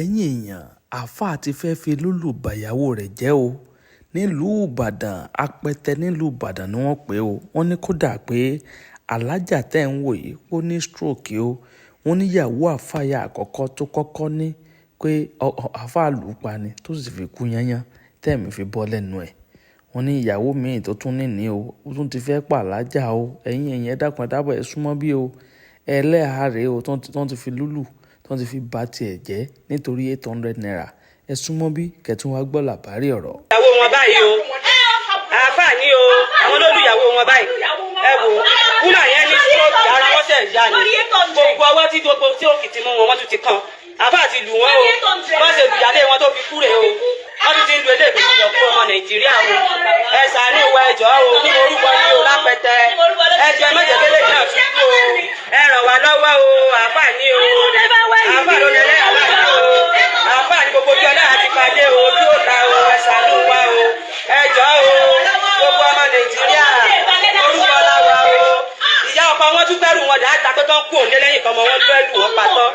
ẹ̀yin èèyàn àáfàá ti fẹ́ẹ́ fi lùlù bàyàwó rẹ̀ jẹ́ o nílùú ìbàdàn apẹtẹ nílùú ìbàdàn ni wọ́n pè ó wọ́n ní kódà pé alájà tẹ́ ń wò yìí ó ní stroke o wọ́n níyàwó àfàyà àkọ́kọ́ tó kọ́kọ́ ní pé àáfàá lù ú pa ni tó sì fi kú yányán tẹ́ẹ̀mí fi bọ́ lẹ́nu ẹ̀ wọ́n ní ìyàwó míì tó tún ní o ó tún ti fẹ́ pa alájà o ẹ̀yin èèyàn ẹ dákun ẹ dábọ̀ ẹ súnmọ́ bí o ẹlẹ́hàá rèé o tó ti fi lùlù tó ti fi bá tiẹ̀ jẹ́ nítorí 800 naira ẹ súnmọ́ bí kẹtùn wá gbọ́ làbárí ọ̀rọ̀. ìyàwó wọn báyìí o àáfàá ní o àwọn ló lù ìyàwó wọn báyìí ẹ wò kúnà yẹn ní stroke ara wọn ṣe ìyá ni gbogbo ọwọ́ tí gbogbo tí òkì ti mú wọn wọ́n tún ti kàn àáfàá ti lù wọ́n o wọ́n ṣe ìyálé wọn tó fi kú rè o wọ́n tún ti ń lu eléyìí fi yọ fún ọmọ nàìjíríà o ẹ ṣàánú ìwà ẹjọ́ o ní orúkọ ní o lápẹtẹ ẹjọ́ mẹ́jẹ̀kẹ́lẹ́ náà tún kú o ẹ ràn wá lọ́wọ́ o àáfàá ní o àáfàá ló lẹ́lẹ́ àáfàá ní o àáfàá ní gbogbo bí ọlá àti pàdé o bí ó ta o ẹ ṣàánú wa o ẹjọ́ o gbogbo ọmọ nàìjíríà orúkọ láwa o ìyá ọkọ wọn tún bẹ̀rù wọn dáadáa pé tán kú òǹdé lẹ́yìn kan mọ wọn bẹ̀rù wọn patọ́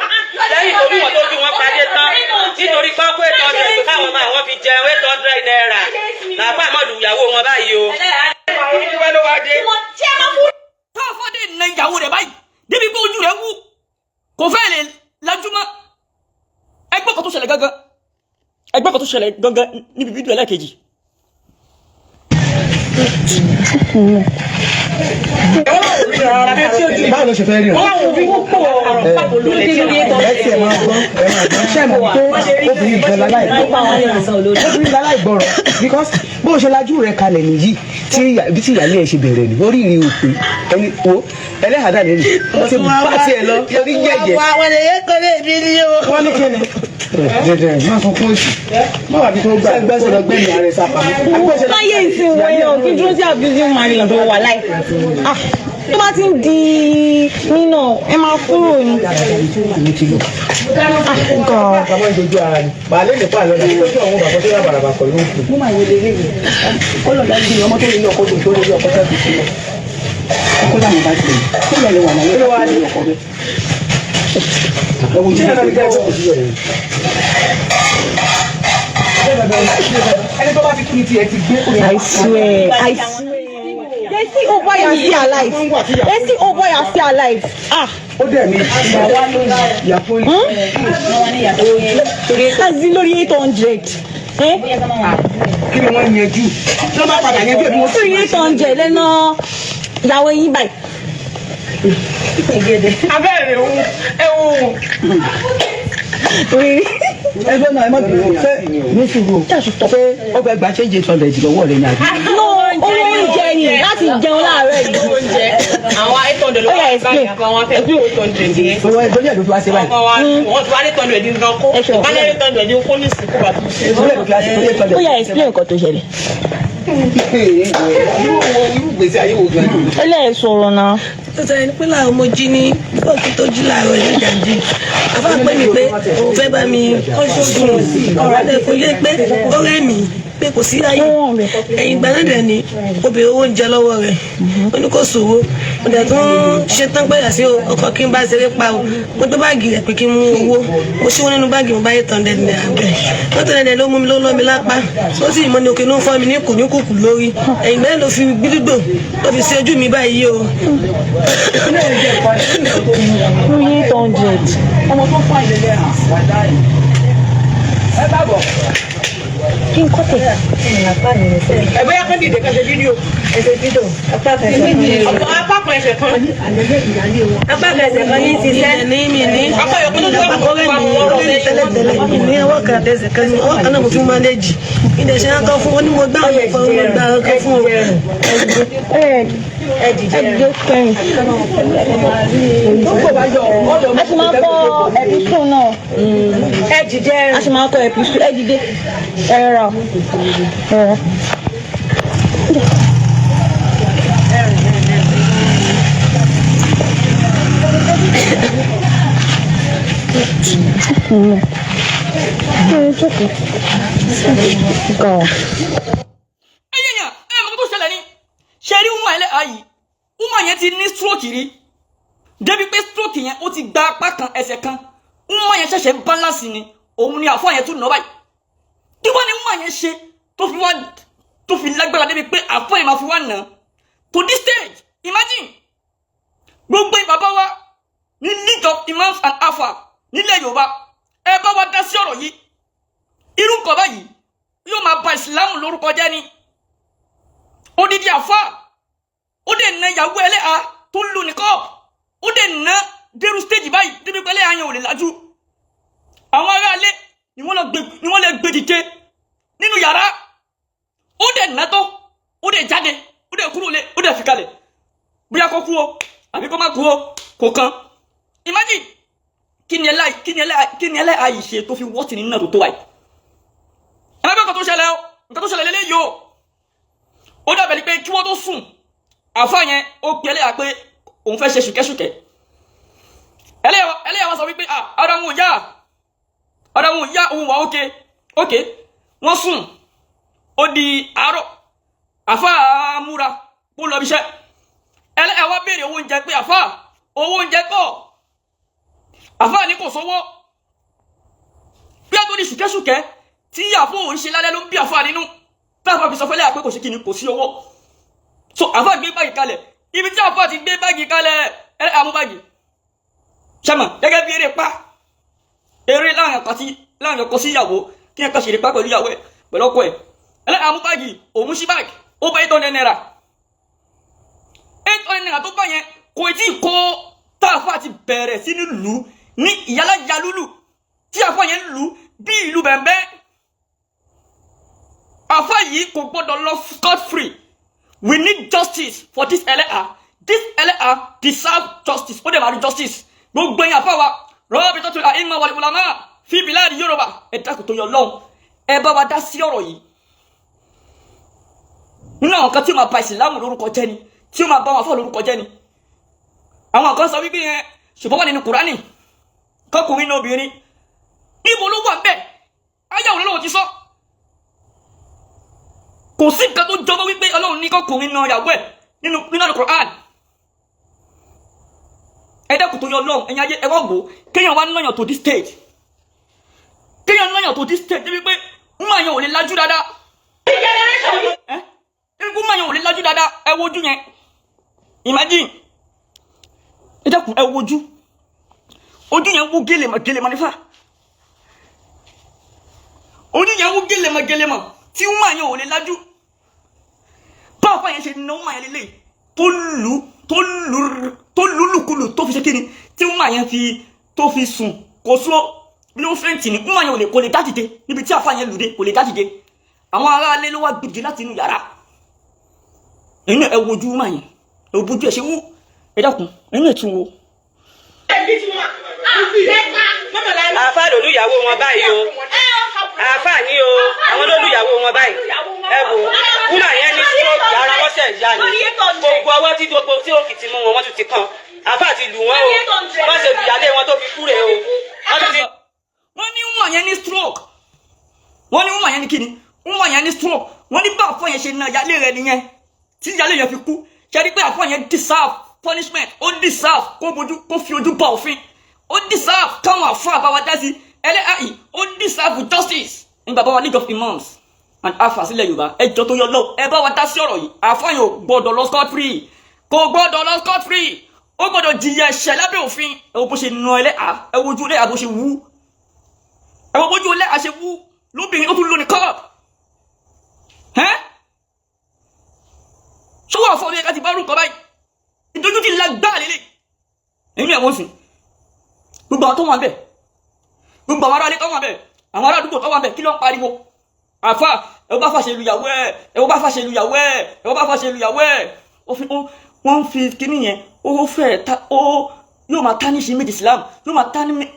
lẹ́yìn tó bí wọn tó bí wọn padé tán nítorí pé kó 800 pé káwọn máa wọn fi jẹun 800 naira làbá àmọ́lù ìyàwó wọn báyìí o. tó fọ́dé na ìyàwó rẹ̀ báyìí débi pé ojú rẹ̀ wú kò fẹ́ lè lajúmọ́ ẹgbẹ́ kan tó ṣẹlẹ̀ gangan níbi fídíò ẹlẹ́ẹ̀kejì. báwo ló ṣe fẹ́ rí o. ẹsẹ̀ máa gbọ́ ṣe mọ̀ pé obìnrin gan láláìgbọràn because bó ṣe lajú rẹ̀ kalẹ̀ nìyí tí ìyálé ẹ̀ ṣe bẹ̀rẹ̀ ní orí ìrìn òpin ẹni wo ẹlẹ́hàdà lè rí wọ́n ti bá tiẹ̀ lọ lórí jẹ́jẹ́. àwọn èèyàn kan lè bí ní o. wọ́n ní kíni. dẹ̀dẹ̀ má sọ fún òsì má wà bí tó gbà gbẹ́sọ̀rọ̀ gbẹ̀mí ààrẹ sápá. láyé ìsìn wọ̀nyí o kí dúró sí àbújú màrí tó wà láì. tó bá ti ń di nínà ẹ máa kúrò ní. àkàmọ́ ìdojú ara ni bàálẹ̀ nípa àlọ́ ní ojú àwọn bàbá tó yà bàràbà pẹ̀lú òkú. mo máa wọlé ilé rẹ̀ ó lọ dájú ọmọ tó rí ọkọ̀ tó rí ọkọ̀ tó fi sílẹ̀. ọkọ̀ làwọn bá ti kí ló lè wà náà ló wà ní ọkọ̀ bẹ́ẹ̀. ẹ̀wọ̀n jíjẹ́ náà ní kẹ́kọ̀ọ́ kò sí yẹ̀ ẹni tó bá ti kú ní tiẹ̀ ti gbé. I swear. They see oh boy are still alive. They see oh boy are still alive. Ó dẹ̀ ní ìyàpọ̀ yìí. Azí lórí 800. Kí ni wọ́n yanjú? Tí wọ́n bá padà yanjú ẹ̀ bí wọ́n. Lórí 800 lẹ́nà ìyàwó yín báyìí. Abẹ́rẹ́ ẹ̀wọ̀n. Ẹgbẹ́ náà ẹ má bìrì ṣé ní ṣùgbọ́n ṣé ó fẹ́ gba ṣéǹjì 800 lọ́wọ́ rẹ̀ ní àjò. No, owó oúnjẹ ni láti jẹun láàárọ̀ yìí. oúnjẹ àwọn 800 ló wà báyìí àwọn fẹ́ bí 800 yẹn. Owó ẹgbẹ́ yẹn ló fi wá sí báyìí. wọ́n ti wá 800 ní gan kó wálé 800 ní kó ní ìsìnkú bá tó ṣe. Owó ẹgbẹ́ yẹn ló fi wá sí 800. Ó yá explain nǹkan tó ṣẹlẹ̀. Irú gbèsè ayé wo gan-an. Ó lè sọ̀rọ̀ náà. tó sọ ẹni pé láwọn ọmọ jí ní fọ́ọ̀kì tó jí láàárọ̀ ìlú jàǹdí àfáà pé mi pé òun fẹ́ bá mi kọ́ṣọ́ọ̀dún ọ̀rọ̀ rẹ̀ kò yé pé ó rẹ̀ mí pé kò sí ayé ẹ̀yìn ìgbà náà dẹ̀ ni obìnrin owó ń jẹ lọ́wọ́ rẹ̀ ó ní kò sòwò mo dẹ̀ tún ṣe tán pẹ̀yà sí ọkọ̀ kí n bá ṣeré pa o mo gbé báàgì rẹ̀ pé kí n mú owó mo ṣíwó nínú báàgì mo bá 800 naira bẹ́ẹ̀ 800 naira ló mú mi ló lọ́ mi lápá ó sì mọ́ ní òkè ló ń fọ́ mi ní kùkù lórí ẹ̀yìn ìgbà náà ló fi gbígbó ló fi ṣe ojú mi báyìí o. Lórí 800. Ọmọ tó fún àìlélẹ̀ àwàdá yìí. Ẹ bá bọ̀. Kí n kọ́ tẹ̀. Ẹgbẹ́ yá kán dìde kan ṣe fídíò. ẹsẹ̀ dídò apá kan ẹsẹ̀ kan yìí ti sẹ́ ní mi ní ọkọ̀ yòókù tó wà kọ́rẹ́ mi tẹ́lẹ̀tẹ́lẹ̀ ní ọwọ́ kan àtẹ̀sẹ̀ kan ní ọwọ́ kan náà mo fi mánéjì ìdẹ̀sẹ̀ náà kan fún wọn ní mo gbá àwọn ìfọwọ́ mo gbá ọkọ̀ fún wọn. Ẹ̀dìdé kẹrin. A sì máa kọ ẹ̀písùn náà. A sì máa kọ ẹ̀písùn ẹ̀dìdé. Ẹ̀rọ. ṣe rí woman ẹlẹ́ ayì woman yẹn ti ní stroke rí débi pé stroke yẹn ó ti gba apá kan ẹsẹ̀ kan woman yẹn ṣẹ̀ṣẹ̀ balance ni òun ni àfọ yẹn tún nà báyìí kí wọ́n ní wọ́n yẹn ṣe tó fi lágbára débi pé àfọ yẹn máa fi wá nà to this stage imagine gbogbo bàbá wa ní League of Imams and Alfa nílẹ̀ Yorùbá ẹ bá wa dá sí ọ̀rọ̀ yìí irú nǹkan báyìí yóò máa ba ìsìlámù lórúkọ jẹ́ ni odidi àfọ ó dẹ̀ na ìyàwó ẹlẹ́ha tó ń lò ní kọ́ọ̀pù ó dẹ̀ na dérú stage báyìí débi pé ẹlẹ́ha yẹn ò lè lajú àwọn aráalé ni wọ́n lè gbé dìde nínú yàrá ó dẹ̀ nàtọ́ ó dẹ̀ jáde ó dẹ̀ kúrò lé ó dẹ̀ fi kalẹ̀ bóyá kó kú o àbí kó má kú o kò kan imagine kí ni ẹlẹ́ àyè ṣe tó fi wọ́ọ̀tì nínú náà tó wáyé ẹ̀rọ bí nǹkan tó ṣẹlẹ̀ lélẹ́yìí o ó dàbẹ̀ ni pé kí wọ́n tó sùn àfáà yẹn ó pe ẹlẹ́yà pé òun fẹ́ ṣe ṣùkẹ́ṣùkẹ́ ẹlẹ́yà wá sọ wípé ara wọn ò yá òun wà ókè wọ́n sùn ó di àárọ̀ àfáà múra kó lọ bíṣẹ́ ẹlẹ́yà wá béèrè owó oúnjẹ pé àfáà owó oúnjẹ kọ́ àfáà ní kò sówó bí a tó di ṣùkẹ́ṣùkẹ́ tí àfọ òun ṣe lálẹ́ ló ń bí àfáà nínú táàfáà fi sọ fẹ́lẹ́ àpé kò sí kíni kò sí owó so àfáà gbé báàgì kalẹ̀ ibi tí àfáà ti gbé báàgì kalẹ̀ ẹlẹ́yà mú báàgì ṣẹ́mọ̀ gẹ́gẹ́ bí eré láàrin ọkọ sí ìyàwó kí ẹ kà ṣe nípa pẹ̀lú ìyàwó ẹ̀ pẹ̀lú ọkọ ẹ̀ ẹlẹ́yà mú báàgì òun sí báàgì ó bá 800 naira 800 naira tó bá yẹn kò tí ì kó táàfáà ti bẹ̀rẹ̀ sí ní lù ní ìyálàjà lúlù tí àfáà yẹn lù bí ìlú bẹ̀m̀bẹ́ àfáà yìí kò gbọ́dọ̀ lọ scot free we need justice for this ẹlẹ́yà deserve justice ó dẹ̀ máa rí justice gbogbo ẹ̀yin àfáà wa rọ́ọ̀bì tó tún àìmọ̀ wal ulama fi biladi Yorùbá ẹ̀dá kò tó yọ lọ́hùn ẹ bá wa dá sí ọ̀rọ̀ yìí nínú àwọn kan tí ó máa ba ìsìlámù lórúkọ jẹ́ ni tí ó máa bá wọn fọ́ lórúkọ jẹ́ ni àwọn kan sọ wípé yẹn ṣùgbọ́n wà nínú Kùránì kọkùnrin ní obìnrin níbo ló wà bẹ́ẹ̀ ayáwó lọ́wọ́ ti sọ kò sí nǹkan tó jọmọ́ wípé Ọlọ́run ní kọkùnrin náà yàwó ẹ̀ nínú Kùránì ẹ̀dá kò tó yọ lọ́hùn ẹ̀yin ayé ẹ̀wọ́ gbò kéèyàn wá náyàn tó this stage débi pé ń máa yan ò lè lajú dáadáa ń máa yan ò lè lajú dáadáa ẹ wojú yẹn imagine ẹ dákun ẹ wojú ojú yẹn wú gélèmọ̀ nífà ojú yẹn wú gélèmọ̀ tí ń máa yan ò lè lajú báwo yẹn ṣe ná ń máa yan lélẹ̀ tó lùlùkulù tó fi ṣe kíni tí ń máa yan tó fi sùn kò sún bí ó fẹ́ǹtì ní ń máa yan kò lè dátìde níbi tí àfáà yẹn lùdé kò lè dátìde àwọn aráalé ló wá gbìdì láti inú yàrá ẹ̀yin ẹ wojú máa yẹn ẹ wojú ẹ ṣe wú ẹ dákun ẹ̀yin ẹ tún wo. àfáà lolúyàwó wọn báyìí o àfáà ní o àwọn lolúyàwó wọn báyìí ẹ wò wúmà yẹn ní stroke ara wọn ṣe ìyá ni gbogbo ọwọ́ tí òkì ti mú wọn tún ti kàn àfáà ti lù wọn o wọn ṣe lùyàlé wọn tó fi kúrè o. wọ́n ní wúmà yẹn ní stroke wọ́n ní wúmà yẹn ní kíni wúmà yẹn ní stroke wọ́n ní bá àfọ yẹn ṣe na ìyálé rẹ̀ nìyẹn tí ìyálé yẹn fi kú ṣe rí pé àfọ yẹn deserve punishment ó deserve kó fi ojú bá òfin ó deserve káwọn àfọ àbáwá dá sí ẹlẹ́àì ó deserve justice ní bàbá wa League of Imams and Alfa sílẹ̀ Yorùbá ẹjọ́ tó yọ lọ ẹ bá wa dá sí ọ̀rọ̀ yìí àfọ yẹn ò gbọ́dọ̀ lọ scot free kò gbọ́dọ̀ lọ scot free ó gbọ́dọ̀ jìyà ẹ̀ṣẹ̀ lábẹ́ òfin ẹ wo bó ṣe na ẹlẹ́à ẹ wojú ẹlẹ́à bó ṣe wú ẹ wo bójú ẹlẹ́à ṣe wú lóbìnrin ó tún lónìí cup ṣọwọ́ àfọ yẹn ká ti bá rúkọ báyìí ìdójú ti lágbá lélẹ̀ ẹ̀yìn ẹ̀wọ̀n sùn gbogbo àwọn tó wà bẹ́ẹ̀ gbogbo àwọn aráalé tó wà bẹ́ẹ̀ àwọn ará àdúgbò tó wà bẹ́ẹ̀ kí ló ń pariwo àfà ẹ̀wọ́n bá fàṣẹ lùyàwó ẹ̀ ẹ̀wọ́n bá fàṣẹ lùyàwó ẹ̀ ẹ̀wọ́n bá fàṣẹ lùyàwó ẹ̀ wọ́n ń fi kíní yẹn ó fẹ́ yóò máa tánìṣì méjì Islam yóò máa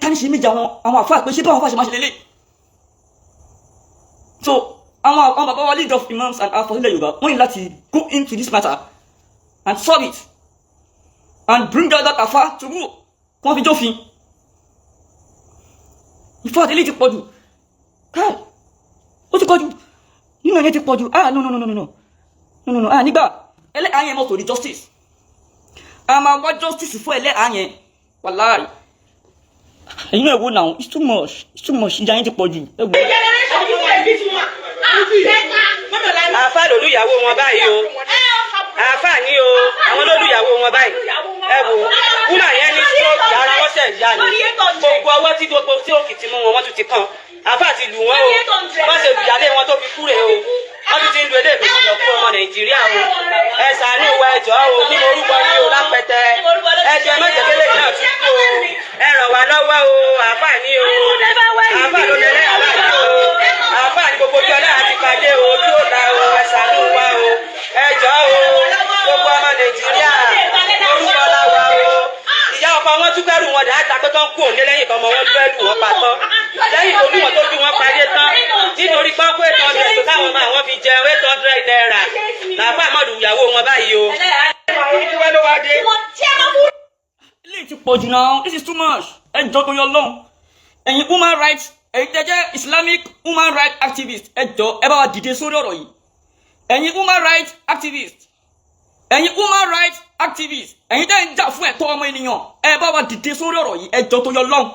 tánìṣì méjì àwọn àfà pé ṣé báwọn fàṣẹ máa ṣe lélẹ̀ so àwọn bàbá wa League of Imams and Alfa sílẹ̀ Yorùbá wọ́n ní láti go into this matter and solve it and bring out that àfà to rule kí wọ́n fi jófin ìfọ́ àtẹ́lẹ̀ ti pọ̀jù káì ó ti pọ̀jù nínú ẹ̀yẹ ti pọ̀jù no nígbà ẹlẹ́yà yẹn mọ̀ tó ní justice a máa wá justice fún ẹlẹ́yà yẹn wàláhì ẹ̀yin náà wo now it's too much ìjà yín ti pọ̀ jù ẹ wo. àáfà lolúyàwó wọn báyìí o àáfà ní o àwọn lolúyàwó wọn báyìí ẹ wo wúmà yẹn ní stroke ara wọn ṣẹ̀ yá ni gbogbo ọwọ́ tí gbogbo tí òkì ti mú wọn wọ́n tún ti kàn àáfà ti lù wọ́n o wọ́n ṣe lùyàlé wọn tó fi kúrè o wọ́n tún ti ń lu èdè ìgbésí lọ fún ọmọ nàìjíríà o ẹ ṣàánú wa ẹjọ́ o ní orúkọ ní o lápẹtẹ ẹjọ́ ẹ mọ̀jẹ̀ kélé náà tún kú o ẹ ràn wá lọ́wọ́ o àáfà ní o àáfà ló lẹ́lẹ́ àbá ní o àáfà ní gbogbo ọjọ́ náà ti pàdé o tí ó la o ẹ ṣàánú wa o ẹjọ́ o gbogbo ọmọ nàìjíríà orúkọ la wa o ìyá ọkọ wọn tún gbẹrù wọn dáadáa pé kán kú òní lẹ́yìn kan ọmọ wọn gbẹrù wọn pa tán lẹ́yìn tó lúwọn tó bí wọn parí tán nítorí pákó 800 tó káwọn ọmọ àwọn fi jẹun 800 naira làbá àmọ́dù ìyàwó wọn báyìí o. ilé ti pọ̀ jù náà this is too much ẹ jọ tó yọ lọ́hùn ẹ̀yin human rights ẹ̀yin tẹ́jẹ́ Islamic human rights activist ẹ jọ ẹ bá wa dìde sórí ọ̀rọ̀ yìí ẹ̀yin human rights activist ẹ̀yin tẹ́ ń jà fún ẹ̀tọ́ ọmọ ènìyàn ẹ bá wa dìde sórí ọ̀rọ̀ yìí ẹ jọ tó yọ lọ́hùn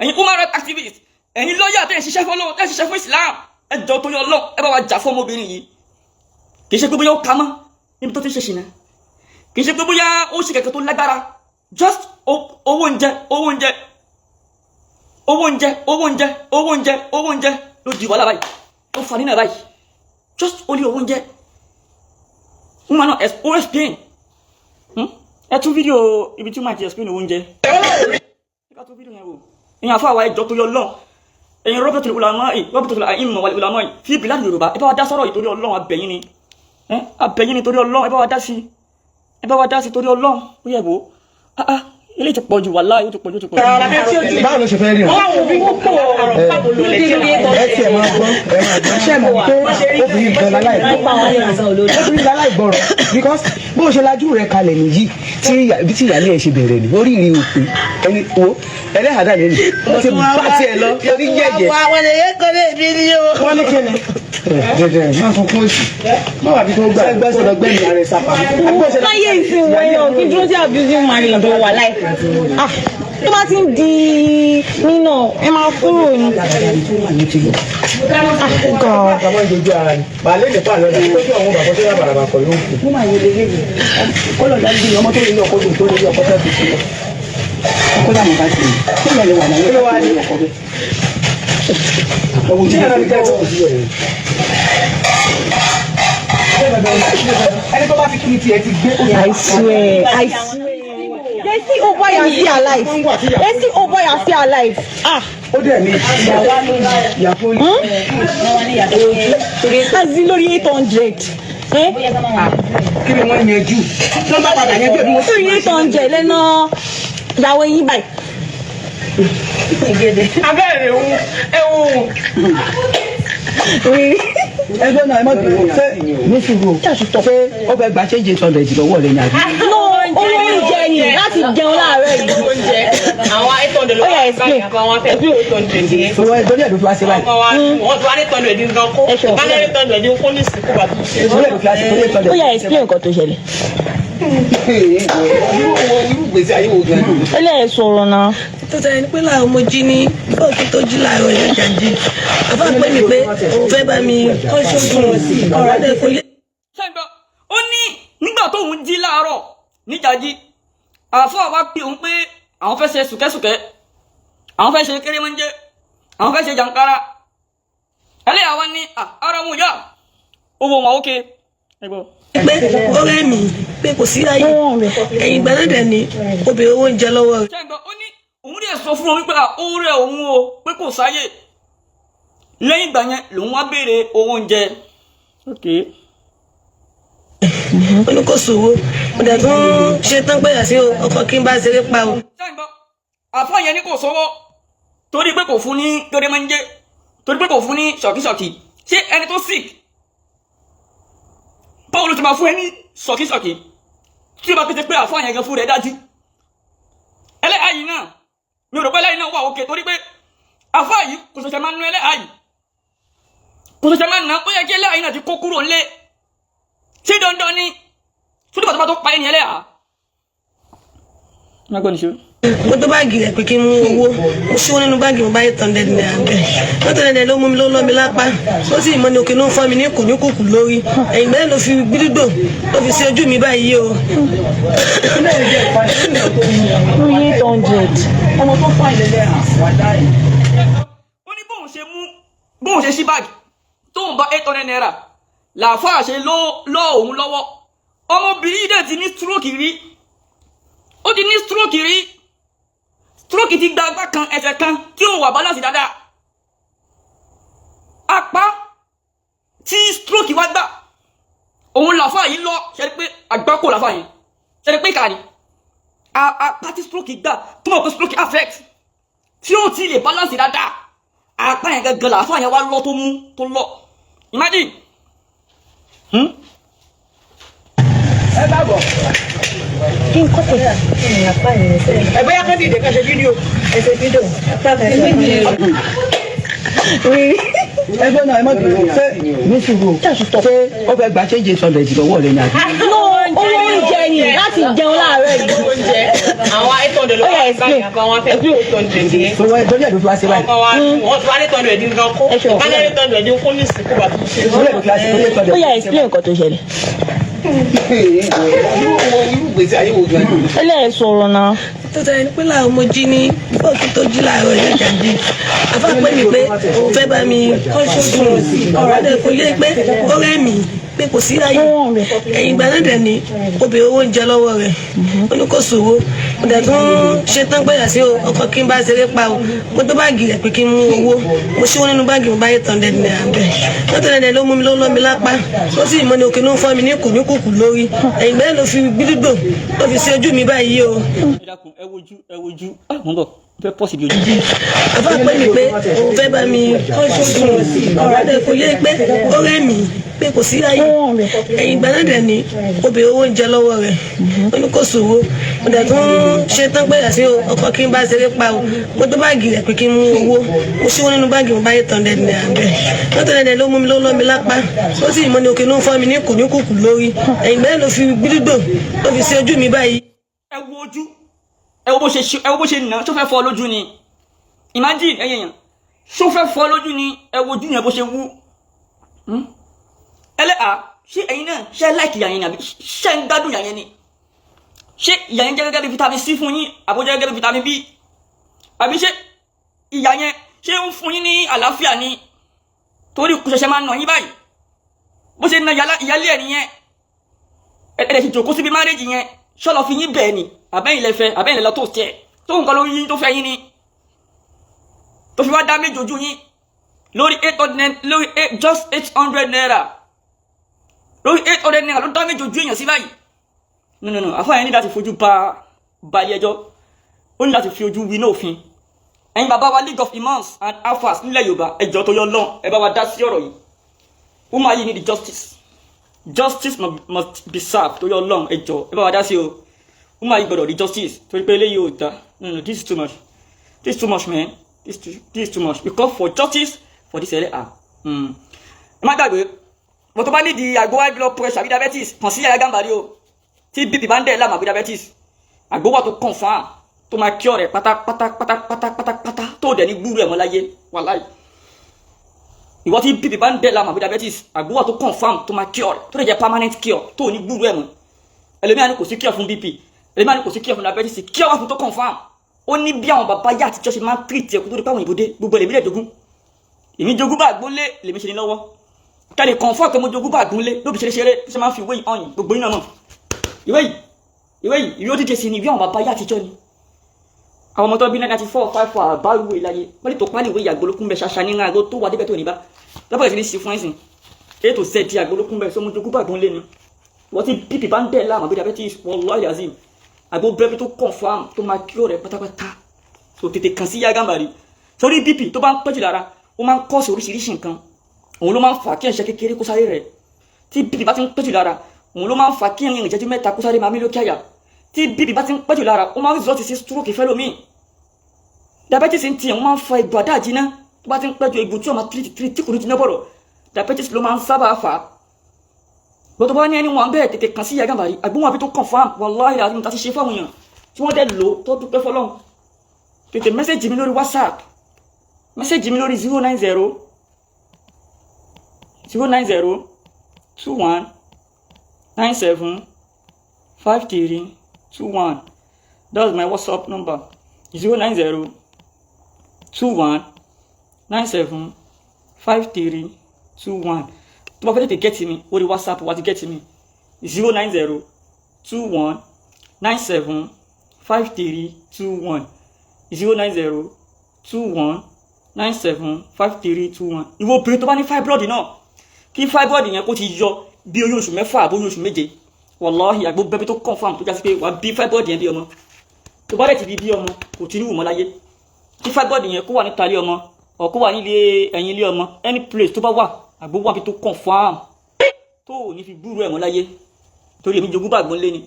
ẹ̀yin human rights activist ẹ̀yin lọ́yà tẹ́ ń ṣiṣẹ́ fọ́lọ́ tẹ́ ń ṣiṣẹ́ fún Islam ẹ jọ tó yọ lọ́hùn ẹ bá wa jà fún ọmọbìnrin yìí kì í ṣe pé bóyá ó ka mọ́ níbi tó ti ń ṣe ṣìnà kì í ṣe pé bóyá ó ṣe kẹ̀kẹ́ tó lágbára just owó oúnjẹ ló di wàhálà báyìí ló fa nínú báyìí just only owó oúnjẹ wọn máa náà ó explain ẹ tún fídíò ibi tí ó máa ti explain owó oúnjẹ ẹ tún fídíò yẹn wò èèyàn fún àwa ẹjọ́ tó yọ lọ́n ẹ̀yin rọ́bìtì ìmọ̀ wà ìlàmọ́ yìí fi bìlá Yorùbá ẹ bá wa dá sọ́rọ̀ ìtorí Ọlọ́run abẹ̀yìn ni torí Ọlọ́run ẹ bá wa dá sí torí Ọlọ́run ó yẹ wò ilé ti pọ̀ jù wàláhì ó ti pọ̀ jù. báwo ló ṣe fẹ́ rí wọn. ẹ tiẹ̀ máa gbọ́ ṣe mọ̀ pé obìnrin gan láláì gbọ́rọ̀ because bó ṣe lajú rẹ̀ kalẹ̀ nìyí tí ìyáálé ẹ̀ ṣe bẹ̀rẹ̀ ní oríire òpin ẹni wo ẹlẹ́hàdà lẹ́nu wọ́n ti bá tiẹ̀ lọ orí yẹ̀yẹ̀. àwọn èèyàn kọ́ lè bí ní o. wọ́n ní kíni. dẹ̀dẹ̀ máa fún kún oṣù má wà bí tó gbà gbẹ́sọ̀rọ̀ gbẹ́mí ara ẹ̀ sápá. láyé ìsìn wọ̀nyàn kí dúró sí abusing marriage tó wà láì tó bá ti ń di nínà ẹ máa kúrò ní. àkàmọ́ ìdojú ara ni màálé nípa àlọ́dà tó kí àwọn bàbá tó yà bàràbà kọ̀ ló ń kù. mo máa yẹ lélẹ́ yìí kọ́lọ̀ dájú ọmọ tó lè ní ọkọ̀ tó lè ní ọkọ̀ tó fi sílẹ̀ ọkọ̀ dàmú bá ti kí ìyẹn lè wà láyé tó lè ní ọkọ̀ bẹ́ẹ̀. ẹ̀wù tí yàrá mi kẹ́ wọ́n sí ẹ̀ ẹni tó bá ti kí ni tiẹ̀ ti gbé. I swear. They see oh boy and see alive. They see oh boy and see alive. ó dẹ̀ ní ìyàfó ní. Àti lórí 800. kí ni wọ́n yẹn jù tó bá padà yẹn bí wọ́n. lórí 800 lẹ́nà ìyàwó yín báyìí. abẹ́rẹ́ ẹ̀wọ̀n. ẹgbẹ́ náà ẹ má bìí wọ́n fẹ́ ní ṣùgbọ́n ṣé ó fẹ́ gba ṣéǹjì 800 lọ́wọ́ rẹ̀ ní àbí. No, owó oúnjẹ ni láti jẹun láàárọ̀ yìí. àwọn 800 ló wà explain. àwọn fẹ́ bí 800 yẹn. ìwọ ìdórí ẹ̀dùn fúlásí báyìí. wọ́n tún wá ní 800 dín gan kó bá ní 800 dín kó ní ìsìnkú bá tún ṣe. ìdórí ẹ̀dùn fúlásí torí 800. Ó yá explain nǹkan tó ṣẹlẹ̀. irú gbèsè ayé wo gan. Ó lè sọ̀rọ̀ náà. tó tẹ̀lé ní pé láàárọ̀ mo jí ní fọ́ọ̀kì tó jí láàárọ̀ yẹn jàǹjì àbá pè mí pé òun fẹ́ bá mi kọ́ ṣoògùn ọ̀rọ̀ adé fún yé. ṣẹ́gbọ́ ó ní nígbà tóun jí láàárọ̀ níjàjí àfọ́ àwa pé òun pé àwọn fẹ́ ṣe sùkẹ́sùkẹ́ àwọn fẹ́ ṣe kérémọ́njẹ́ àwọn fẹ́ ṣe jàǹkárá ẹlẹ́yà wa ní ara wọn yá owó wọn ókè ẹgbọ́. pé ó rẹ́ mi pé kò sí ayé ẹ̀yìn ìgbà náà dẹ̀ ni obìnrin owó ń jẹ lọ́wọ́ rẹ̀. ṣẹ́gbọ́ ó ní òun dẹ̀ sọ fún wọn wípé ó rẹ̀ òun o pé kò sáyè lẹ́yìn ìgbà yẹn lòun wá béèrè owó oúnjẹ. ó ní kò sówó mo dẹ̀ tún ṣe tán pé àti ọkọ̀ kí n bá ṣeré pa o. ṣẹ́gbọ́ àfọ́ yẹn ní kò sówó torí pé kò fún ní kérémọ́njẹ́ torí pé kò fún ní ṣọ̀kíṣọ̀kí ṣé ẹni tó sick báwo ló ti máa fún ẹ ní ṣọ̀kíṣọ̀kí tí o bá pété pé àfọ́ yẹn gan fún rẹ̀ dájú ẹlẹ́hàá yìí náà mi ò rò pé ẹlẹ́hàá yìí náà wà òkè torí pé àfọ́ yìí kò ṣẹ̀ṣẹ̀ máa ń nu ẹlẹ́hàá yìí kò ṣẹ̀ṣẹ̀ máa ń nà ó yẹ kí ẹlẹ́hàá yìí náà ti kó kúrò ńlé ṣé dandan ni tó dìbò tó bá tó pa ẹni ẹlẹ́hàá. mo tó báàgì rẹ̀ pé kí n mú owó mo ṣíwọ́ nínú báàgì mo bá 800 naira bẹ́ẹ̀ 800 naira ló mú mi ló lọ́ mi lápá ó sì mọ́ ní òkè ló ń fọ́ mi ní kò ní kùkù lórí ẹ̀yìn bẹ́ẹ̀ ló fi gbídúgbò ló fi sí ojú mi báyìí o. lórí 800 ọmọ tó fà ìlẹ̀lẹ̀ wà dáì. ó ní bóun ṣe ṣí báàgì tóun bá 800 naira làáfàá ṣe lọ òun lọ́wọ́ ọmọbìnrin yìí dẹ̀ ti ní stroke rí ó ti ní stroke rí stroke ti gba agbá kan ẹsẹ̀ kan tí ó wà balance dáadáa apá tí stroke wá gbà òun làáfàá yìí lọ ṣe pé àgbákò làáfàá yìí ṣe pé ìkànnì apá tí stroke gbà tó mọ̀ pé stroke affect tí ó ti lè balance dáadáa apá yẹn gangan làáfàá yẹn wá lọ tó mú tó lọ imagine. ẹ káàbọ̀. kí n kọ́kọ́ ẹ bóyá kẹ́ dìde kẹ́ ṣe fídíò. ẹ ṣe fídíò ẹgbẹ́ náà ẹ má bìí ṣe ní ṣùgbọ́n ṣé ó fẹ́ gba ṣéǹjì sọ̀dọ̀ ìdìbò wọ̀ lẹ́nu àbí. no owó oúnjẹ ni láti jẹun láàárọ̀ yìí. oúnjẹ àwọn 800 ló wà báyìí àwọn afẹ́ 800 dé. tó wọ́n ẹjọ́ yẹ̀dọ̀ fi wá sí báyìí. wọ́n ti wá 800 dín gan kó wọ́n ní 800 dín kó ní ìsìnkú bàbá. ó yá explain nǹkan tó ṣẹlẹ̀. ẹlẹ́yìn sọ̀rọ̀ náà. tó tẹ̀lé ní pé làwọn ọmọ jí ní bọ́ọ̀kì tó jí láàárọ̀ ilé ìjàmbí àfa pé mi pé òun fẹ́ bá mi kọ́ ṣoògùn ọ̀rọ̀ dẹ̀ kò yé pé ó rẹ́ mi pé kò sí láyé ẹ̀yìn ìgbà náà dẹ̀ ni obìnrin owó ń jẹ lọ́wọ́ rẹ̀ ó ní kò sòwò mo dẹ̀ tún ṣe tán gbẹ̀yà sí ọkọ̀ kí n bá ṣeré pa o mo tó báàgì rẹ̀ pé kí n mú owó mo ṣíwọ́ nínú báàgì mo bá 800 naira bẹ́ẹ̀ 800 naira ló mú mi ló lọ́ mi lápá ó sì mọ́ ní òkè ló ń fọ́ mi ní kò ní kùkù lórí ẹ̀yìn bẹ́ẹ̀ ló fi gbídúgbò ló fi sí ojú mi báyìí o. ẹ wojú mo ń bọ̀ fẹ́ pọ̀ síbi ojú. àfa pé mi pé òun fẹ́ bá mi kọ́ ṣoògùn ọ̀rọ̀ dẹ̀ kò yé pé ó rẹ́ mi pé kò sí láyé ẹ̀yìn ìgbà náà dẹ̀ ni obìnrin owó ń jẹ lọ́wọ́ rẹ̀ ó ní kò sòwò mo dẹ̀ tún ṣe tán gbẹ̀yà sí ọkọ̀ kí n bá ṣeré pa o mo tó báàgì rẹ̀ pé kí n mú owó mo ṣíwọ́ nínú báàgì mo bá 800 naira bẹ́ẹ̀ 800 naira ló mú mi ló lọ́ mi lápá ó sì mọ́ ní òkè ló ń fọ́ mi ní kò ní kùkù lórí ẹ̀yìn bẹ́ẹ̀ ló fi gbídúgbò ló fi sí ojú mi báyìí. ẹ wo ojú ẹ wo bó ṣe nà ṣó fẹ́ fọ́ lójú ni imagine ẹyẹ yẹn ṣó fẹ́ fọ́ lójú ni ẹ wo ojú yẹn bó ṣe wú ẹlẹ́à ṣé ẹ̀yin náà ṣe láìkì ìyá yẹn ni àbí ṣe ń gbádùn ìyá yẹn ni ṣé ìyá yẹn jẹ́ gẹ́gẹ́ bí vitamin C fún yín àbó jẹ́ gẹ́gẹ́ bí vitamin B àbí ṣé ìyá yẹn ṣé ń fún yín ní àlàáfíà ni torí kò ṣẹ̀ṣẹ̀ máa nà yín báyìí bó ṣe na ìyálé ẹ̀ nìyẹn ẹ̀ẹ́dẹ̀ ti jòkó síbi márèjì yẹn ṣọ́lọ́ fi yín bẹ́ẹ̀ ni àbẹ́yìn lẹ́fẹ́ àbẹ́yìn lẹ́lọ́ tó tẹ̀ tó nǹkan lórí yín tó fẹ́ yín ni tó fi wá dá méjì ojú yín lórí 800 lórí just 800 naira lórí 800 naira ló dá méjì ojú èèyàn sí báyìí no àfọwọ́n yẹn ní láti fojú ba ilé ẹjọ́ ó ní láti fi ojú wí náà òfin ẹ̀yin bàbá wa League of Imams and Alfas nílẹ̀ Yorùbá ẹjọ́ tó yọ lọ́n ẹ bá wa dá sí ọ̀rọ̀ yìí ó máa yí ní the justice must be served tó yọ lọ́n ẹjọ́ ẹ bá wa dá sí o ó máa yí gbọ́dọ̀ rí justice torí pé eléyìí ò dá no this is too much man this is too much because for justice for this ẹ má gbàgbé mo tó bá nídìí àgbo high blood pressure àbí diabetes kàn sí Yahya Gambari o tí BP bá ń dẹ̀ láàmú àbí diabetes àgbo wà tó confam tó máa kí ọ̀rẹ́ pátápátá tó dẹ̀ ní gbúrú ẹ̀ mọ́ láyé wàláì ìwọ tí BP bá ń dẹ̀ láàmú àbí diabetes àgbo wà tó confam tó máa kí ọ̀rẹ́ tó dẹ̀ jẹ́ permanent cure tó ní gbúrú ẹ̀ mọ́ ẹlòmíràn ni kò sí cure fún BP ẹlòmíràn ni kò sí cure fún diabetes cure wà fún tó confam ó ní bí àwọn bàbá yá àtijọ́ ṣe máa ń treat ẹ̀kú tó rí páwọn ìbòdé gbogbo ẹ̀lẹ́mí lẹ̀ jogún èmi jogún bá gbólé lèmi ṣe ní lọ́wọ́ kẹ́lẹ̀ confam pé mo jogún bá gbólé lóbi ṣeré ṣe máa ń fi ìwé yìí ọ̀yìn gbogbo yín náà mọ̀ ìwé ó díje sí ni bí àwọn bàbá yá àtijọ́ ni àwọn ọmọ tó bí 94 54 àbá ìwé ìláyé wọ́n lè tó pálí ìwé ìyàgbólókún bẹ́ẹ̀ ṣaṣa nínú àgọ́ tó wà débẹ̀ tó ní bá lọ́pọ̀ ìsinmi sí fún ẹ̀sìn A to Z di àgbólókún bẹ́ẹ̀ sọmọ jogún bá gbólé ni wọ́n ti BP bá ń dẹ̀ láàmú bí diabetes wallahi azim àgbo brẹ́bí tó confam tó máa kí ó rẹ̀ pátápátá so tètè kàn sí Yahya Gambari torí BP tó bá ń pẹ́jù lára ó máa ń kọ́ọ̀sì oríṣiríṣi nǹkan òun ló máa ń fà kí ẹ̀ṣẹ̀ kékeré kó sáré rẹ̀ tí BP bá ti ń pẹ́jù lára òun ló máa ń fà kí ẹ̀yìn ìjẹ́jú mẹ́ta kó sáré máa mí lókè àyà tí BP bá ti ń pẹ́jù lára ó máa ń result sí stroke fẹ́lómi diabetes ń tiẹ̀ wọ́n máa ń fa ìgbà dáàjì náà tó bá ti ń pẹ́jù egbò tí wọ́n máa tí kò ní jiná bọ̀rọ̀ diabetes ló máa ń sábà fà á gbọ́dọ̀ bá ní ẹni wọn bẹ́ẹ̀ tètè kàn sí Yahya Gambari àgbóhùn àbí tó confam wallahi àti níta ti ṣe fáwọn èèyàn tí wọ́n dẹ̀ lò tó dúpẹ́ fọlọ́run tètè mẹ́sẹ̀jì mi lórí WhatsApp mẹ́sẹ̀jì mi lórí 09021975321. That's my WhatsApp number. 09021975321. tó bá fẹ́ tètè get mi orí WhatsApp wá ti get mi 09021975321 09021975321. ìwọ obìnrin tó bá ní fibroid náà kí fibroid yẹn kó ti yọ bí oyún oṣù mẹ́fà àbí oyún oṣù méje wàláhì àgbo bẹ́bí tó confam tó jásí pé wà bí fibroid yẹn bí ọmọ tó bá dẹ̀ ti bí ọmọ kò tí ní wù mọ́ láyé kí fibroid yẹn kó wà níta ilé ọmọ ọ̀ kó wà nílé ẹ̀yìn ilé ọmọ any place tó bá wà àgbo wà bí tó confam tó ò ní fi gbúrú ẹ̀ mọ́ láyé torí èmi jogún bàgbọ́n lé ni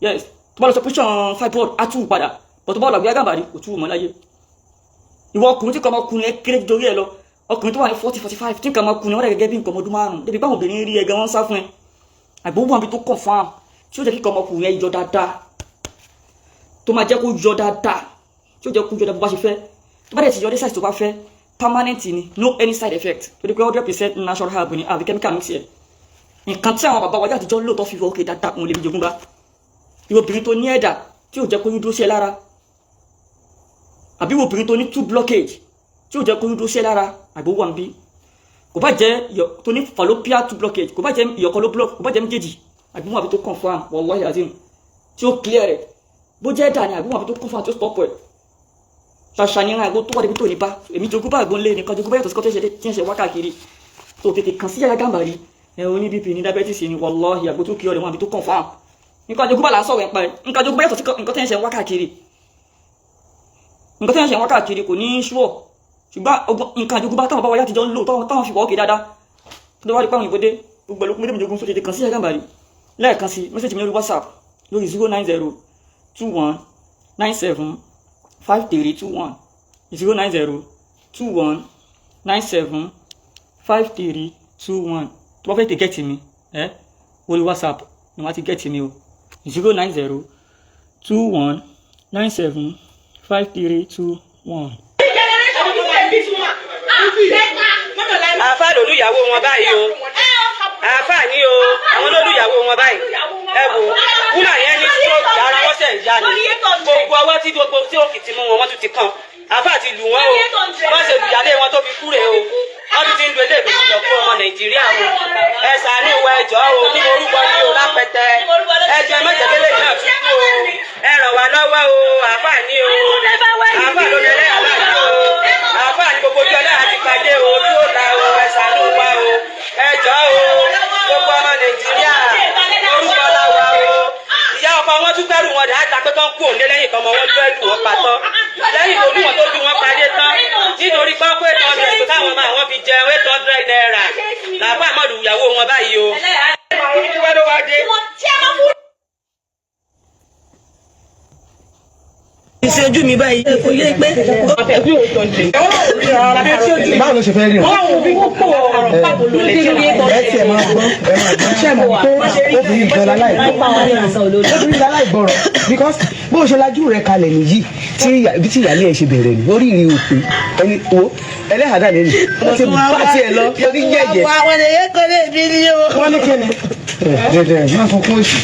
yes tó bá lọ sọ pé sàn fibroid á tún padà bọ̀ tó bá lọ gbé agàbàrí kò tún wù mọ́ láyé ìwọ ọkùnrin tí kò ọmọkùnrin ẹ kéré dorí ẹ lọ ọkùnrin tó wà ní 40-45 tí nǹkan ọmọkùnrin wọn rẹ gẹ́gẹ́ bí nǹkan ọmọdún márùn débi báwọn obìnrin rí ẹgẹ wọn sá fún ẹ àgbówó àbí tó confam tí ó jẹ́ kí nǹkan ọmọkùnrin ẹ yọ dáadáa tó máa jẹ́ kó yọ dáadáa tí ó jẹ́ kó yọ dáadáa bó bá ṣe fẹ́ tó bá dẹ̀ ti yọ dé size tó bá fẹ́ permanent ni no any side effect torí pé 100% natural herb ni àbí chemical mix yẹ nǹkan tí àwọn bàbá wájú àtijọ́ lò tó fi wọ́ òkè dáadáa òun lè fi jogún bá ìwọ obìnrin tó ní ẹ̀dà tí ò jẹ́ kó yún dúró sí ẹ lára àbí ìwọ obìnrin tó ní tube blockage tí ó jẹ́ kó dúró sí lára àgbówó àmì kò bá jẹ́ tó ní fallopian tube blockage kò bá jẹ́ ìyọ̀kọ́ ló block kò bá jẹ́ méjèèjì àgbówó àbí tó confam wallahi azim tí ó clear rẹ̀ bó jẹ́ ẹ̀dà ni àgbówó àbí tó confam tí ó stop ẹ̀ ṣàṣà ní àgbo tó wà níbi tó ní bá èmi jogún bá àgbọn lé nìkan jogún bá yàtọ̀ sí kọ́ tí ń ṣe wákàkiri tó tètè kàn sí Yahya Gambari oní bp ní diabetes ni wallahi àgbo tó clear rẹ̀ wọn àbí tó confam nǹkan jogún bá là ń sọ̀rọ̀ ẹ̀ pa ẹ̀ nǹkan jogún bá yàtọ̀ sí nǹkan tí ń ṣe wákàkiri nǹkan tí ń ṣe wákàkiri kò ní ṣúọ̀ ṣùgbọ́n nǹkan àjogúnbá táwọn bá wáyé àtijọ́ ń lò táwọn fi wọ́ọ̀kì dáadáa tó wá rí pàwọn ìbòdé gbogbo ẹlòkún méjì jogun sóde kan sí Yahya Gambari lẹ́ẹ̀kan sí mẹ́sẹ̀jì mi lórí WhatsApp lórí 09021975321 09021975321 tó bá fẹ́ tè gẹ́ẹ̀tì mi orí WhatsApp ni wọ́n ti gẹ́ẹ̀tì mi o 09021975321. àáfà lòlú ìyàwó wọn báyìí o àáfà ní o àwọn lòlú ìyàwó wọn báyìí ẹ wò wúlà yẹn ní stroke ara wọn ṣe ń yá ni gbogbo ọwọ́ tí gbogbo tí òkì ti mú wọn wọ́n tún ti kàn àáfà ti lù wọ́n o wọ́n ṣe lùyàlé wọn tó fi kúrè o wọ́n ti ń lu eléèbí lọ fún ọmọ Nàìjíríà o ẹ ṣàánú wa ẹjọ́ o ní orúkọ ní o lápẹtẹ ẹjọ́ mẹjẹkẹlẹ náà tún kú o ẹ ràn wá lọ́wọ́ o àáfà ní o àáfà ló lẹlẹ àbá ní o àáfà ní gbogbo ojú ọlẹ́yà ti pàdé o tí ó la o ẹ ṣàánú wa o ẹjọ́ o gbogbo ọmọ Nàìjíríà orúkọ la wa o ìyá ọkọ wọn tún gbẹrù wọn dáadáa pé kán kú òǹdé lẹ́yìn kan mọ wọn gbẹ lù wọn pàtó lẹ́yìn tó lù wọn tó lù wọn padé tán nítorí pé pé 800 káwọn máa wọn fi jẹun 800 naira làbá àmọdù ìyàwó wọn báyìí o. ìṣẹ́jú mi báyìí kò yé pé. báwo ló ṣe fẹ́ rí o. ẹ tiẹ̀ máa gbọ́ ṣé mo pé obìnrin gan láláìgbọ́rọ̀ because bó ṣe lajú rẹ̀ kalẹ̀ nìyí tí ìyáálé ẹ̀ ṣe bẹ̀rẹ̀ ní orí ìrìn òpin ẹni wo ẹlẹ́hàdà lẹ́nu wọ́n ti bá tiẹ̀ lọ lórí jẹ́jẹ́. àwọn ènìyàn kò lè bí ní o. wọ́n ní kíni. dẹ̀dẹ̀ máa fọ fún oṣù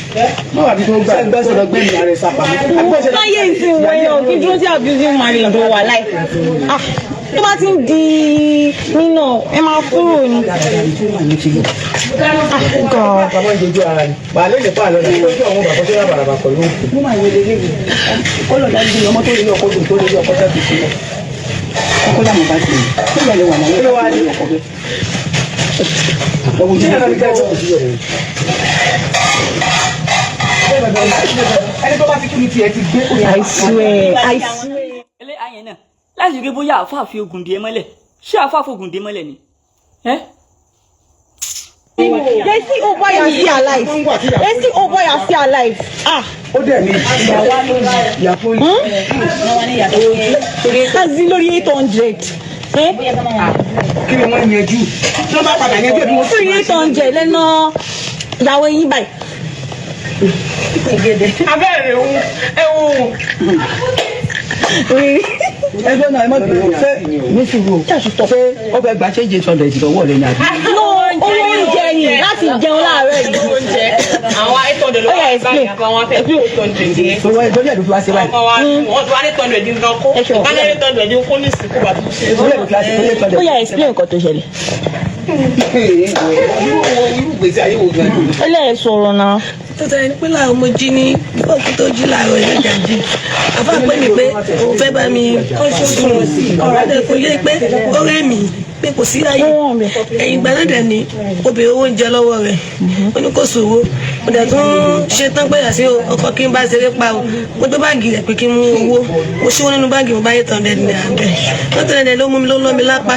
máa wà bí tó gbà gbẹ́sọ̀rọ̀ gbẹ́mí ààrẹ sápá. láyé ìsìn wọ̀nyẹn kí dúró sí abusing marriage tó wà láì tó bá ti ń di nínà ẹ máa kúrò ní. bàbá ń dojú ara ni màá lè pa àlọ́ ní ojú àwọn bàbá tó yà bàràbà pẹ̀lú òkú. mo máa wọlé léwu kó lọ dájú ọmọ tó lè ọkọ dùn tó lè ọkọ tẹ́tù sílẹ̀ ọkọ làwọn bá ti kó lọ lè wà láyé wà ní ọkọ bẹ́ẹ̀. ọmọ ìjọba ní kájọ òṣìṣẹ́ rẹ̀. ẹni tó bá ti kú ní tiẹ̀ ti gbé. I swear. ẹlẹ́ ayẹn náà láti rí bóyá àáfàá fi ogun dé mọ́lẹ̀ ṣé àáfàá fògùn dé mọ́lẹ̀ ni. They see oh boy are still alive. They see oh boy are still alive. ó dẹ̀ ní ìyàpọ̀ yìí. Azí lórí 800. kí ni wọ́n yẹn jù tí wọ́n bá padà yẹn bí wọ́n. 800 lẹ́nà ìyàwó yín báyìí. abẹ́rẹ́ ẹgbẹ́ náà ẹ má bẹ̀rẹ̀ ṣé nísìnyí ṣé ó fẹ́ gba ṣéǹjì 800 lọ́wọ́ rẹ̀ ní àbí. owó oúnjẹ ni láti jẹun láàárọ̀ yìí. oúnjẹ àwọn 800 ló wà báyìí kan wọn fẹ́ bí 800 yẹn. ìwọ ìtọ́jú ẹ̀ ló fi wá sí báyìí. ọmọ wa wọn ti wá ní 800 dín gan kó wọn ní 800 dín kó ní ìsìnkú bàtú. ìtọ́jú ẹ̀ ló fi wá sí báyìí. ó yá explain nǹkan tó ṣẹlẹ̀. irú gbèsè ayé wo gan-an. ó lè sọ̀rọ̀ náà. tó tẹ ẹni pé láàárọ̀ mo jí ní bọ́ọ̀kì tó jí láàárọ̀ ìlú jàǹdí àfa pé mi pé òun fẹ́ bá mi sùn ọ̀rọ̀ dẹ̀ kò yé pé ó rẹ́ mi pé kò sí ayé ẹ̀yìn ìgbà náà dẹ̀ ni obìnrin owó ń jẹ lọ́wọ́ rẹ̀ ó ní kò sòwò mo dẹ̀ tún ṣe tán pé àti ọkọ̀ kí n bá ṣeré pa o mo gbé báàgì rẹ̀ pé kí n mú owó mo ṣíwó nínú báàgì mo bá yẹ tán dẹ̀ ní àgbẹ̀ lọ́tọ̀ dẹ̀ ló mú mi ló lọ́ mi lápá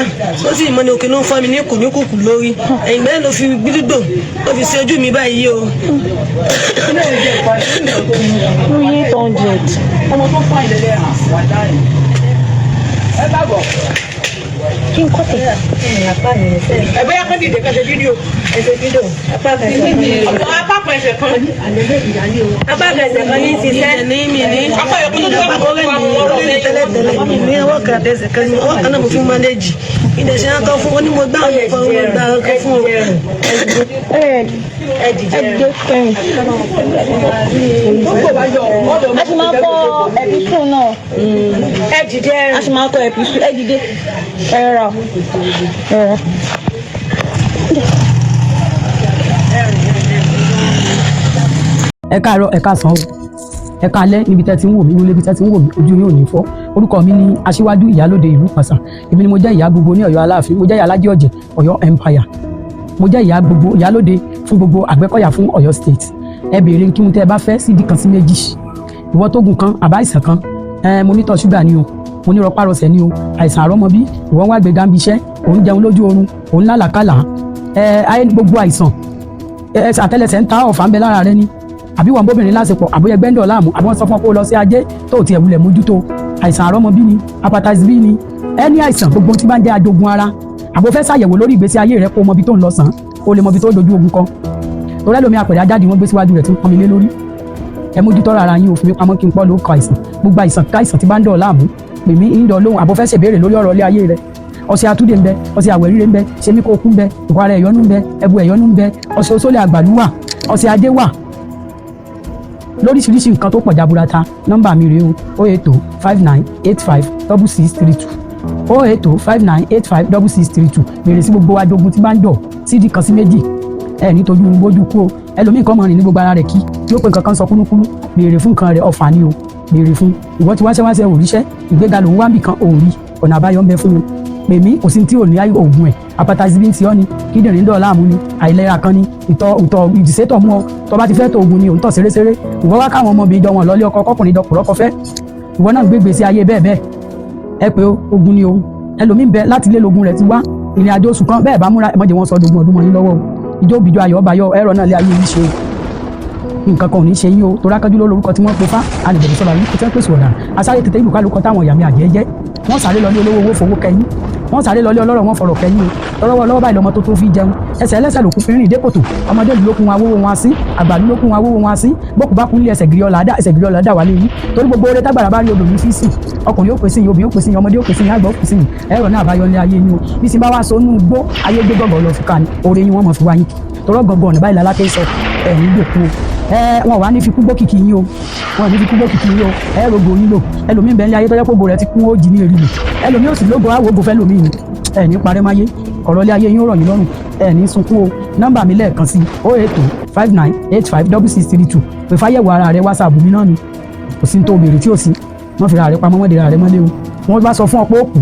ó sì mọ́ ni òkè ló ń fọ́ mi ní kùkù lórí ẹ̀yìn ìgbà náà ló fi gbídúgbò ló fi sí ojú mi báyìí o. Lórí 800. ọmọ tó fún àìlẹ́lẹ́ wà dáhùn. ẹ káàbọ̀. Kí n kọ́ tẹ̀. ẹgbẹ́ yà kán dìde kẹsẹ̀ fídíò. apá kan ẹsẹ̀ kan. apá kẹsẹ̀ kan ní ti sẹ́ ní mi ní apá yòókù tó tó ọ̀rẹ́ mi ọ̀rẹ́ mi tẹ́lẹ̀tẹ́lẹ̀ mi ní ọwọ́ kan àtẹsẹ̀ kan ní ọwọ́ kan náà mo fi mánéjì ìdẹ̀sẹ̀ náà kan fún ó ní mo gbá àwọn ọ̀fọ̀ mo gbá ọkọ̀ fún o. A ti máa kọ ẹ̀písù náà. A ti máa kọ ẹ̀písù. Ẹ dìde. Ẹ rà. Ẹ káàárọ̀ ẹ káàsán o ẹ káalẹ́ níbi tẹ́ ti ń wò mí níbi tẹ́ ti ń wò mí ojú yóò ní fọ́ orúkọ mi ni aṣíwájú ìyálóde ìlú Pàṣán èmi ni mo jẹ́ ìyá gbogbo ní Ọ̀yọ́ Aláàfin mo jẹ́ ìyá alájẹ ọ̀jẹ̀ Ọ̀yọ́ Empire mo jẹ́ ìyá gbogbo ìyálóde fún gbogbo Àgbẹ̀kọ̀yà fún Ọ̀yọ́ State ẹ béèrè kí mo tẹ́ ẹ bá fẹ́ sídìí kan sí méjì ìwọ tó gùn kan àbá àìsàn kan mo ní tọ̀ ṣúgà ni o mo ní rọpárọsẹ̀ ni o àìsàn àrọ́mọbí ìwọ ń wá gbé dáńbí iṣẹ́ òun jẹun lójú oorun òun lálàkàlà gbogbo àìsàn àtẹ́lẹsẹ̀ ń ta ọ̀fà ń bẹ lára rẹ ni àbí wọn bóbìnrin lásìpọ̀ àbóyẹ gbẹ́ndọ̀ láàmú àbí wọ́n sọ fún ọ pé ó lọ sí ajé tó tiẹ̀ wulẹ̀ mójútó àìsàn àrọ́mọbí ni hepatitis B ni ẹni àìsàn gbogbo tí bá ń jẹ́ ajogun ara àbò fẹ́ ṣàyẹ̀wò lórí ìgbésí ayé rẹ kó mọbi tó ń lọ sàn ó lè mọbi tó dojú ogun kan torí ẹlòmí àpẹẹrẹ ajáde wọn gbé síwájú rẹ tí ń pọn mi lé lórí ẹ mójútó ara yín òfin mi pamọ́ kí n pọ́ ló kọ àìsàn gbogbo àìsàn káìsàn tí bá ń dọ̀ láàmú pè mí ń dọ̀ lóhùn àbò fẹ́ ṣèbéèrè lórí ọ̀rọ̀ ilé ayé rẹ ọṣẹ atúndé ń bẹ ọṣẹ àwẹ̀ríre ń bẹ ṣemí kó kú ń bẹ ìwà rẹ ẹ̀yọ́nú ń bẹ ẹbu ẹ̀yọ́nú ń bẹ ọṣẹ osólè àgbàlú wà ọṣẹ adé wà lóríṣiríṣi nǹkan tó pọ̀ jaburata nọ́mbà mi rèé o 08059856632 08059856632 bèrè sí gbogbo ajogun tí bá ń dọ̀ sídìí kan sí méjì ẹ ní tójú bójú kú o ẹlòmíì kan mọ̀ rìn ní gbogbo ara rẹ̀ kí yóò pé nǹkan kan sọ kúlúkúlú bèrè fún nǹkan rẹ̀ ọ̀fà ni o bèrè fún ìwọ tí wáṣẹ́wáṣẹ́ òríṣẹ́ ìgbéga lòun wá nbìkan òòrí ọ̀nà àbáyọ ń bẹ fún un pè mí kò sí tí ò ní oògùn ẹ̀ hepatitis B ń ti ọ́ ni kíndìnrín dọ̀ láàmú ni àìlera kan ni ìtọ̀ ìdìsétọ̀ mú ọ tó bá ti fẹ́ tó oògùn ni òun tọ̀ ṣeréṣeré ìwọ wá káwọn ọmọbìnrin jọ wọn lọ́lé ọkọ kọkùnrin dọkùrọ̀ kọ fẹ́ ìwọ náà gbé gbèsè ayé bẹ́ẹ̀ bẹ́ẹ̀ ẹ pé oògùn ni o ẹlòmíín bẹ láti lé lóògùn rẹ̀ ti wá ìrìn àjò oṣù kan bẹ́ẹ̀ bá múra ẹ má jẹ́ wọn sọ dogun ọdún mọ́ yín lọ́wọ́ o ìjọ òbíjọ ayọ̀ ọba yọ ẹ̀rọ náà lé ayé yìí ṣe o nǹkan kan ò ní ṣe yín o tó rákájú lórúkọ tí wọ́n pe fá alìbẹ̀rẹ̀ sọ̀rọ̀ yìí kò tẹ́ pèsè ọ̀dà asáré tètè ìlú kálukọ táwọn ìyàmí àjẹ́ jẹ́ wọ́n sáré lọ ní olówó owó fowó kẹyìn wọ́n sáré lọ ní ọlọ́rọ̀ wọn fọ̀rọ̀ kẹyìn o lọ́wọ́ báyìí lọ́mọ tó tó fi jẹun ẹsẹ̀ ẹlẹ́sẹ̀ lòkú fi rìn dépòtò ọmọdé ìlú lókun awówó wọn sí àgbàlú lókun awówó wọn sí bókù bá kún lé ẹsẹ̀ gírí ọ̀làdà wà léyìn torí gbogbo oore tágbàrà bá rí odò ní fíìsì ọkùnrin ó pèsè yín obìnrin ó pèsè yín ọmọdé ó pèsè yín àgbà ó pèsè yín ẹ̀rọ náà àbáyọ ní ayé yín o bí sin bá wá so nú gbó ayé gbé gọ́gọ́ lọ fúkà ní oore yín wọ́n mọ̀ fi wá yín torọ́ gọ́gọ́ ọ̀nà báyìí lálákẹ́ sọ ẹ̀yìn gbòkú o wọn wà ní fi kú gbókìkì yín o wọn ní fi kú gbókìkì yín o ẹ rògbò yín lò ẹlòmíì bẹ́ẹ̀ ní ayé tọ́jọ́ pòbò rẹ ti kún ó jì ní èrì lò ẹlòmíì ò sì lógo àwọ̀ ògo fẹ́ lòmíì ni ẹ ní parẹ́ máyé ọ̀rọ̀ ilé ayé yín ó rọ̀ yín lọ́rùn ẹ ní sunkún o nọ́mbà mi lẹ́ẹ̀kan sí 08059856632 pè fáyẹ̀wò ara rẹ wásaàbù mi náà ni kò sí ní tó béèrè tí ò sí wọ́n fi ra rẹ pamọ́ wọ́n de ra rẹ mọ́lé o wọ́n bá sọ fún ọ pé ó kù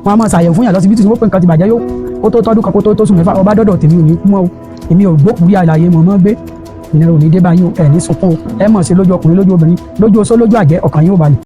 wọ́n á máa ṣàyẹ̀wò fún yàn lọ́sibítù wọ́n pé nǹkan ti bàjẹ́ yóò kó tó tọ́dún kan kó tó sùn mẹ́fà ọba dọ́dọ̀ tèmi ò ní kú mọ́ o èmi ò gbókùúrí àlàyé mọ̀ mọ́ gbé ìnira ò ní dé báyìí ẹ̀ ní sunkún ẹ mọ̀ sí lójú ọkùnrin lójú obìnrin lójú oṣó lójú àjẹ́ ọkàn yín ò balẹ̀.